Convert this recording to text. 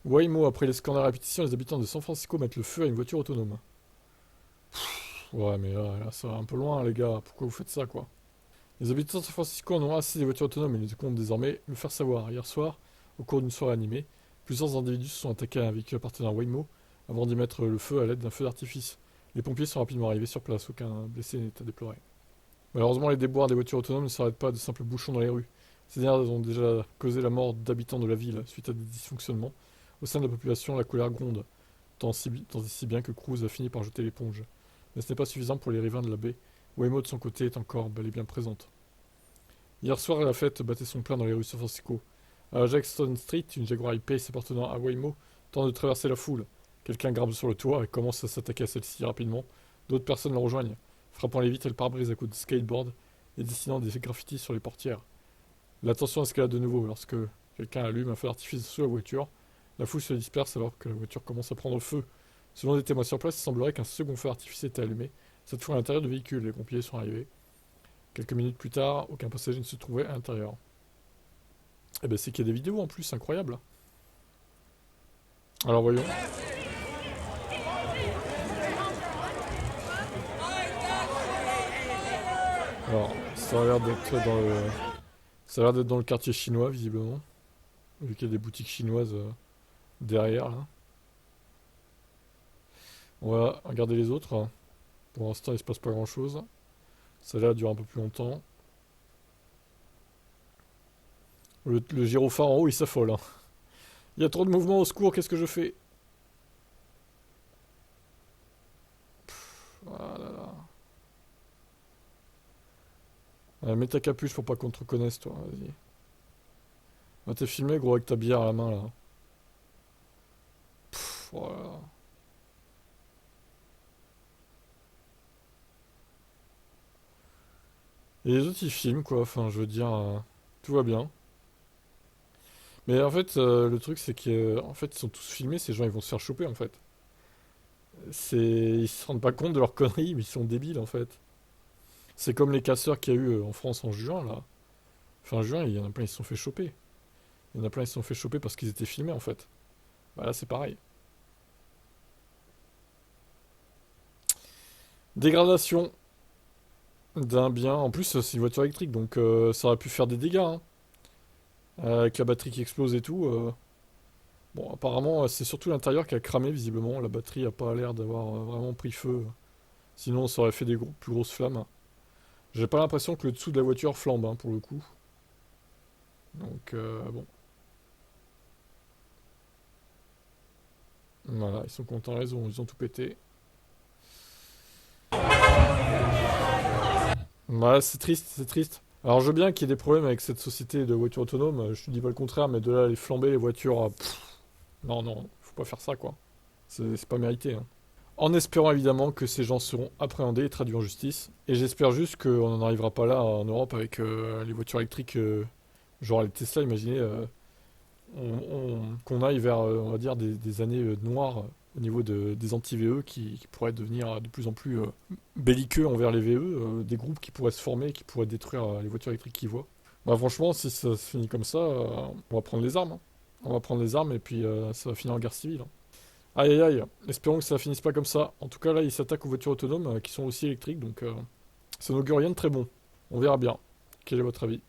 Waymo, après les scandales à répétition, les habitants de San Francisco mettent le feu à une voiture autonome. Ouais, mais là, ça va un peu loin, les gars. Pourquoi vous faites ça, quoi? Les habitants de San Francisco en ont assez des voitures autonomes et ils comptent désormais le faire savoir. Hier soir, au cours d'une soirée animée, plusieurs individus se sont attaqués à un véhicule appartenant à Waymo avant d'y mettre le feu à l'aide d'un feu d'artifice. Les pompiers sont rapidement arrivés sur place, aucun blessé n'est à déplorer. Malheureusement, les déboires des voitures autonomes ne s'arrêtent pas de simples bouchons dans les rues. Ces dernières ont déjà causé la mort d'habitants de la ville suite à des dysfonctionnements. Au sein de la population, la colère gronde, tant et si bien que Cruz a fini par jeter l'éponge. Mais ce n'est pas suffisant pour les riverains de la baie. Waymo, de son côté, est encore bel et bien présente. Hier soir, la fête battait son plein dans les rues de San Francisco. À Jackson Street, une Jaguar I-Pace appartenant à Waymo tente de traverser la foule. Quelqu'un grimpe sur le toit et commence à s'attaquer à celle-ci rapidement. D'autres personnes le rejoignent, frappant les vitres et le pare-brise à coups de skateboard et dessinant des graffitis sur les portières. La tension escalade de nouveau lorsque quelqu'un allume un feu d'artifice sous la voiture. La foule se disperse alors que la voiture commence à prendre feu. Selon des témoins sur place, il semblerait qu'un second feu d'artifice était allumé, cette fois à l'intérieur du véhicule. Les pompiers sont arrivés. Quelques minutes plus tard, aucun passager ne se trouvait à l'intérieur. Eh ben c'est qu'il y a des vidéos en plus, incroyable. Alors voyons. Alors, ça a l'air d'être dans le... Ça a l'air d'être dans le quartier chinois, visiblement. Vu qu'il y a des boutiques chinoises derrière, là. On va regarder les autres. Pour l'instant, il se passe pas grand-chose. Ça dure un peu plus longtemps. Le gyrophare en haut, il s'affole. Il y a trop de mouvements au secours, qu'est-ce que je fais? Ah là là. Mets ta capuche pour pas qu'on te reconnaisse, toi, vas-y. Ah, t'es filmé, gros, avec ta bière à la main, là. Voilà. Et les autres, ils filment, quoi. Enfin, je veux dire, tout va bien. Mais en fait, le truc, c'est que, en fait, ils sont tous filmés, ces gens, ils vont se faire choper, en fait. Ils se rendent pas compte de leurs conneries, mais ils sont débiles, en fait. C'est comme les casseurs qu'il y a eu en France en juin, là. Fin juin, il y en a plein, ils se sont fait choper. Il y en a plein, ils se sont fait choper parce qu'ils étaient filmés, en fait. Bah là, c'est pareil. Dégradation d'un bien. En plus, c'est une voiture électrique, donc ça aurait pu faire des dégâts, hein. Avec la batterie qui explose et tout. Bon, apparemment, c'est surtout l'intérieur qui a cramé, visiblement. La batterie a pas l'air d'avoir vraiment pris feu. Sinon, ça aurait fait des plus grosses flammes. J'ai pas l'impression que le dessous de la voiture flambe, hein, pour le coup. Donc, bon. Voilà, ils sont contents, ils ont tout pété. Ouais, c'est triste, c'est triste. Alors, je veux bien qu'il y ait des problèmes avec cette société de voitures autonomes, je te dis pas le contraire, mais de là, à les flamber, les voitures, non, non, faut pas faire ça, quoi. C'est pas mérité, hein. En espérant évidemment que ces gens seront appréhendés et traduits en justice. Et j'espère juste qu'on n'en arrivera pas là en Europe avec les voitures électriques, genre les Tesla, imaginez, qu'on aille vers, on va dire, des années noires au niveau des anti-VE qui pourraient devenir de plus en plus belliqueux envers les VE, des groupes qui pourraient se former, qui pourraient détruire les voitures électriques qu'ils voient. Bah, franchement, si ça se finit comme ça, on va prendre les armes, hein. On va prendre les armes et puis ça va finir en guerre civile, hein. Aïe aïe aïe, espérons que ça finisse pas comme ça. En tout cas, là, ils s'attaquent aux voitures autonomes qui sont aussi électriques, donc ça n'augure rien de très bon. On verra bien. Quel est votre avis?